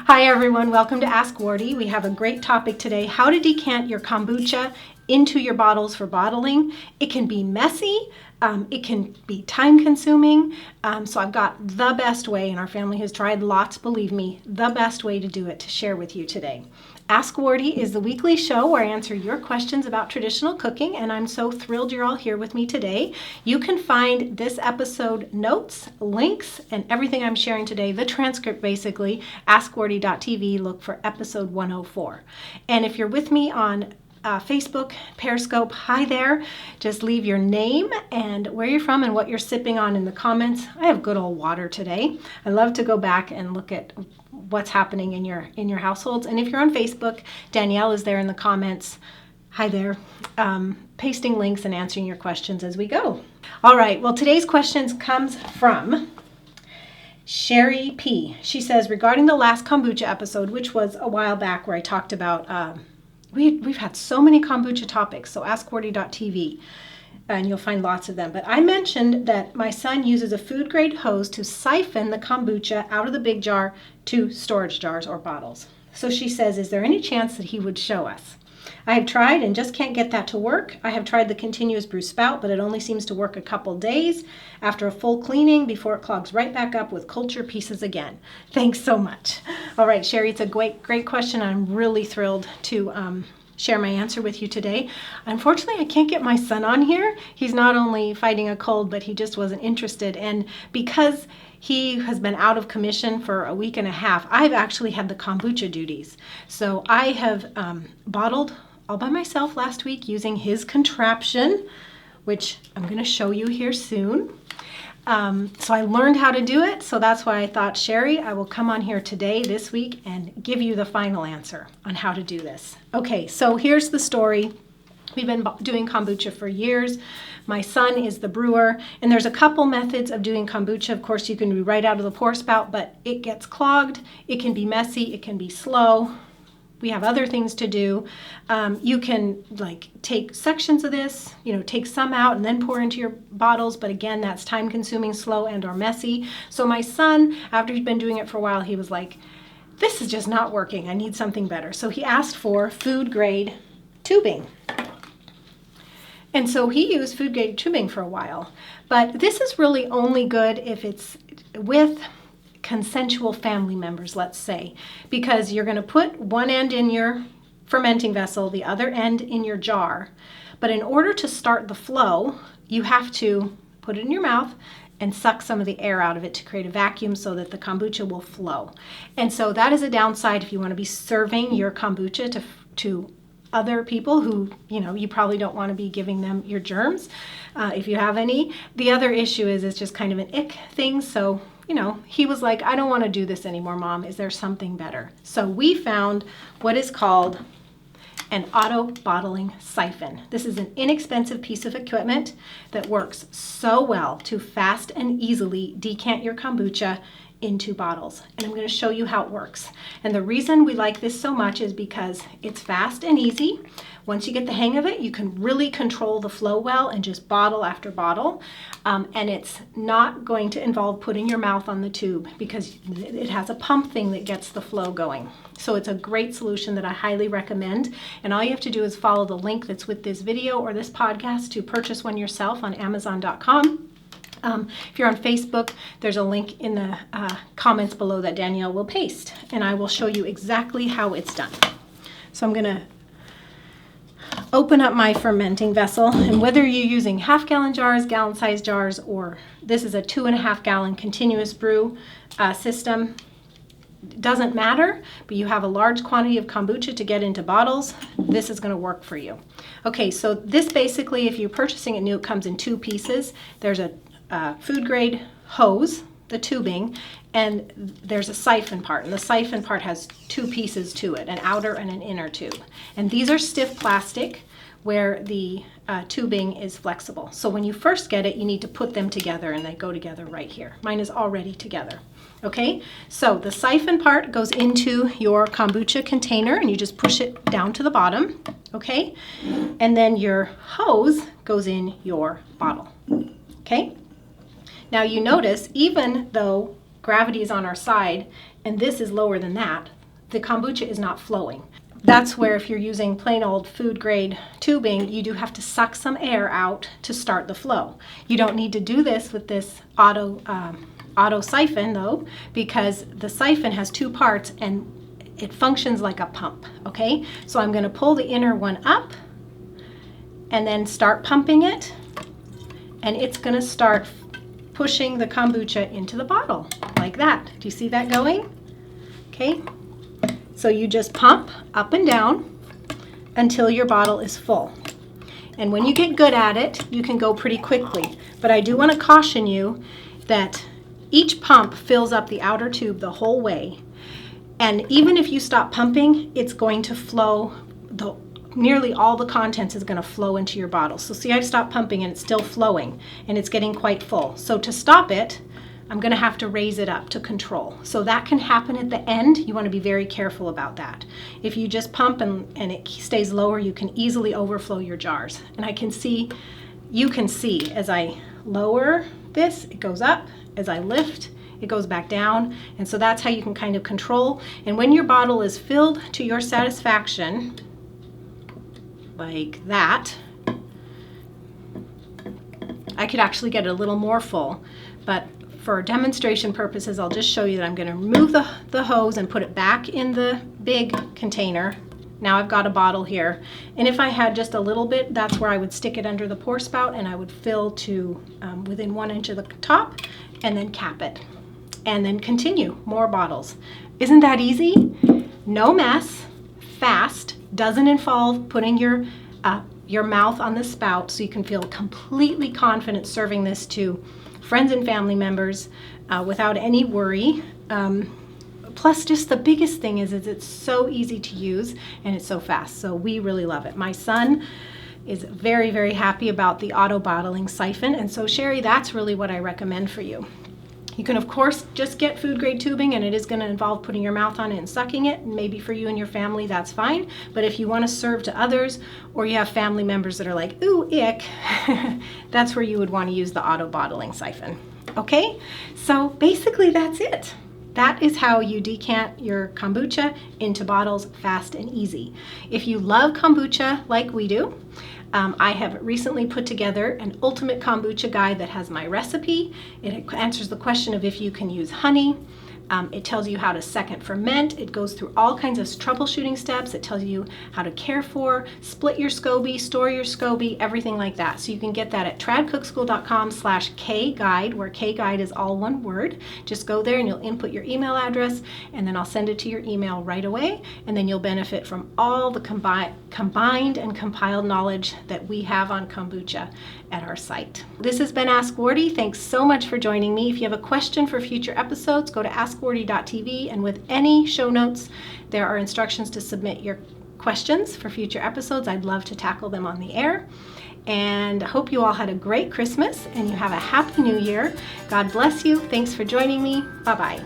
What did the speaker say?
Hi everyone, welcome to Ask Wardee. We have a great topic today, how to decant your kombucha into your bottles for bottling. It can be messy, it can be time consuming, so I've got the best way, and our family has tried lots, believe me, the best way to do it to share with you today. Ask Wardee is the weekly show where I answer your questions about traditional cooking, and I'm so thrilled you're all here with me today. You can find this episode notes, links, and everything I'm sharing today, the transcript basically, askwardee.tv, look for episode 104. And if you're with me on Facebook, Periscope, hi there. Just leave your name and where you're from and what you're sipping on in the comments. I have good old water today. I love to go back and look at what's happening in your households. And if you're on Facebook, Danielle is there in the comments. Hi there. Pasting links and answering your questions as we go. All right. Well, today's questions comes from Sherry P. She says, regarding the last kombucha episode, which was a while back where I talked about we've had so many kombucha topics, so askwardee.tv, and you'll find lots of them. But I mentioned that my son uses a food-grade hose to siphon the kombucha out of the big jar to storage jars or bottles. So she says, is there any chance that he would show us? I have tried and just can't get that to work. I have tried the continuous brew spout, but it only seems to work a couple days after a full cleaning before it clogs right back up with culture pieces again. Thanks so much. All right, Sherry, it's a great question. I'm really thrilled to share my answer with you today. Unfortunately, I can't get my son on here. He's not only fighting a cold, but he just wasn't interested. And because he has been out of commission for a week and a half, I've actually had the kombucha duties. So I have bottled all by myself last week using his contraption, which I'm going to show you here soon. So I learned how to do it. So that's why I thought, Sherry, I will come on here today, this week, and give you the final answer on how to do this. Okay, so here's the story. We've been doing kombucha for years. My son is the brewer, and there's a couple methods of doing kombucha. Of course, you can do right out of the pour spout, but it gets clogged. It can be messy. It can be slow. We have other things to do. You can take sections of this, take some out and then pour into your bottles. But again, that's time consuming, slow, and or messy. So my son, after he'd been doing it for a while, he was like, this is just not working. I need something better. So he asked for food grade tubing. And so he used food grade tubing for a while. But this is really only good if it's with consensual family members, let's say, because you're going to put one end in your fermenting vessel, the other end in your jar. But in order to start the flow, you have to put it in your mouth and suck some of the air out of it to create a vacuum so that the kombucha will flow. And so that is a downside if you want to be serving your kombucha to other people who, you probably don't want to be giving them your germs if you have any. The other issue is it's just kind of an ick thing. So he was like, I don't want to do this anymore, Mom. Is there something better? So we found what is called an auto bottling siphon. This is an inexpensive piece of equipment that works so well to fast and easily decant your kombucha into bottles. And I'm going to show you how it works. And the reason we like this so much is because it's fast and easy. Once you get the hang of it, you can really control the flow well and just bottle after bottle. And it's not going to involve putting your mouth on the tube because it has a pump thing that gets the flow going. So it's a great solution that I highly recommend. And all you have to do is follow the link that's with this video or this podcast to purchase one yourself on Amazon.com. If you're on Facebook, there's a link in the comments below that Danielle will paste, and I will show you exactly how it's done. So I'm going to open up my fermenting vessel, and whether you're using half-gallon jars, gallon-sized jars, or this is a 2.5-gallon continuous brew system, doesn't matter, but you have a large quantity of kombucha to get into bottles, this is going to work for you. Okay, so this basically, if you're purchasing it new, it comes in two pieces. There's a food grade hose, the tubing, and there's a siphon part. And the siphon part has two pieces to it, an outer and an inner tube. And these are stiff plastic where the tubing is flexible. So when you first get it, you need to put them together, and they go together right here. Mine is already together. Okay, so the siphon part goes into your kombucha container, and you just push it down to the bottom. Okay, and then your hose goes in your bottle. Okay. Now you notice, even though gravity is on our side and this is lower than that, the kombucha is not flowing. That's where if you're using plain old food grade tubing, you do have to suck some air out to start the flow. You don't need to do this with this auto siphon though, because the siphon has two parts and it functions like a pump, okay? So I'm gonna pull the inner one up and then start pumping it, and it's gonna start pushing the kombucha into the bottle like that. Do you see that going? Okay. So you just pump up and down until your bottle is full. And when you get good at it, you can go pretty quickly. But I do want to caution you that each pump fills up the outer tube the whole way. And even if you stop pumping, it's going to flow, nearly all the contents is going to flow into your bottle. So see, I've stopped pumping and it's still flowing and it's getting quite full. So to stop it, I'm going to have to raise it up to control. So that can happen at the end. You want to be very careful about that. If you just pump and it stays lower, you can easily overflow your jars. And you can see as I lower this, it goes up. As I lift, it goes back down. And so that's how you can kind of control. And when your bottle is filled to your satisfaction, like that, I could actually get it a little more full, but for demonstration purposes, I'll just show you that I'm going to remove the hose and put it back in the big container. Now I've got a bottle here, and if I had just a little bit, that's where I would stick it under the pour spout and I would fill to within 1 inch of the top and then cap it and then continue more bottles. Isn't that easy? No mess, fast, doesn't involve putting your mouth on the spout, so you can feel completely confident serving this to friends and family members without any worry. Plus, just the biggest thing is it's so easy to use and it's so fast. So we really love it. My son is very, very happy about the auto bottling siphon. And so Sherry, that's really what I recommend for you. You can, of course, just get food grade tubing, and it is going to involve putting your mouth on it and sucking it. Maybe for you and your family, that's fine. But if you want to serve to others, or you have family members that are like, ooh, ick, that's where you would want to use the auto bottling siphon. Okay, so basically that's it. That is how you decant your kombucha into bottles fast and easy. If you love kombucha like we do, I have recently put together an ultimate kombucha guide that has my recipe. It answers the question of if you can use honey. It tells you how to second ferment. It goes through all kinds of troubleshooting steps. It tells you how to care for, split your SCOBY, store your SCOBY, everything like that. So you can get that at tradcookschool.com/kguide, where kguide is all one word. Just go there and you'll input your email address, and then I'll send it to your email right away, and then you'll benefit from all the combined and compiled knowledge that we have on kombucha at our site. This has been Ask Wardee. Thanks so much for joining me. If you have a question for future episodes, go to askwardee.tv, and with any show notes, there are instructions to submit your questions for future episodes. I'd love to tackle them on the air. And I hope you all had a great Christmas and you have a happy new year. God bless you. Thanks for joining me. Bye-bye.